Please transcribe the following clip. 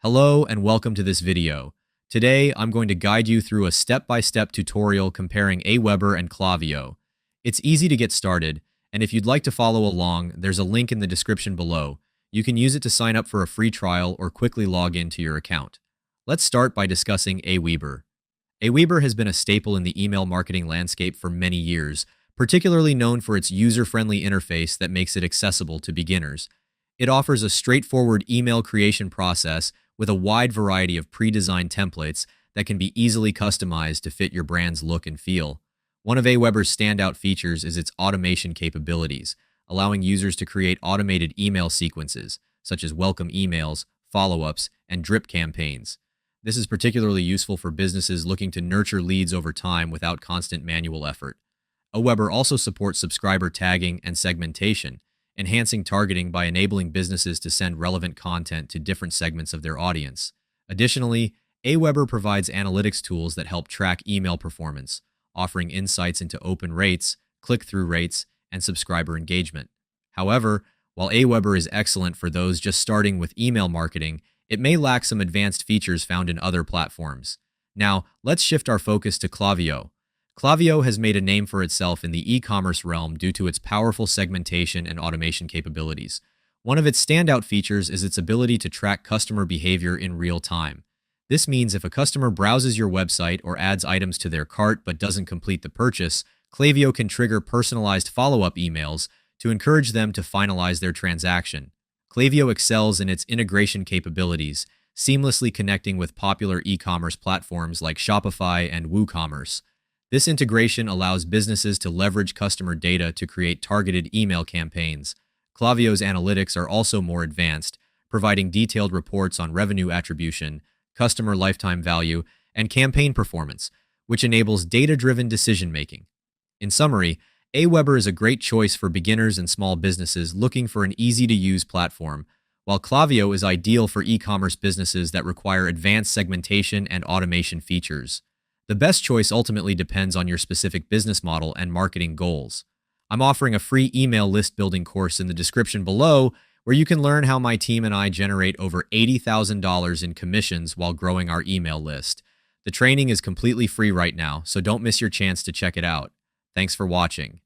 Hello and welcome to this video. Today, I'm going to guide you through a step-by-step tutorial comparing Aweber and Klaviyo. It's easy to get started, and if you'd like to follow along, there's a link in the description below. You can use it to sign up for a free trial or quickly log into your account. Let's start by discussing Aweber. Aweber has been a staple in the email marketing landscape for many years, particularly known for its user-friendly interface that makes it accessible to beginners. It offers a straightforward email creation process with a wide variety of pre-designed templates that can be easily customized to fit your brand's look and feel. One of Aweber's standout features is its automation capabilities, allowing users to create automated email sequences, such as welcome emails, follow-ups, and drip campaigns. This is particularly useful for businesses looking to nurture leads over time without constant manual effort. Aweber also supports subscriber tagging and segmentation, enhancing targeting by enabling businesses to send relevant content to different segments of their audience. Additionally, Aweber provides analytics tools that help track email performance, offering insights into open rates, click-through rates, and subscriber engagement. However, while Aweber is excellent for those just starting with email marketing, it may lack some advanced features found in other platforms. Now, let's shift our focus to Klaviyo. Klaviyo has made a name for itself in the e-commerce realm due to its powerful segmentation and automation capabilities. One of its standout features is its ability to track customer behavior in real time. This means if a customer browses your website or adds items to their cart but doesn't complete the purchase, Klaviyo can trigger personalized follow-up emails to encourage them to finalize their transaction. Klaviyo excels in its integration capabilities, seamlessly connecting with popular e-commerce platforms like Shopify and WooCommerce. This integration allows businesses to leverage customer data to create targeted email campaigns. Klaviyo's analytics are also more advanced, providing detailed reports on revenue attribution, customer lifetime value, and campaign performance, which enables data-driven decision-making. In summary, Aweber is a great choice for beginners and small businesses looking for an easy-to-use platform, while Klaviyo is ideal for e-commerce businesses that require advanced segmentation and automation features. The best choice ultimately depends on your specific business model and marketing goals. I'm offering a free email list building course in the description below where you can learn how my team and I generate over $80,000 in commissions while growing our email list. The training is completely free right now, so don't miss your chance to check it out. Thanks for watching.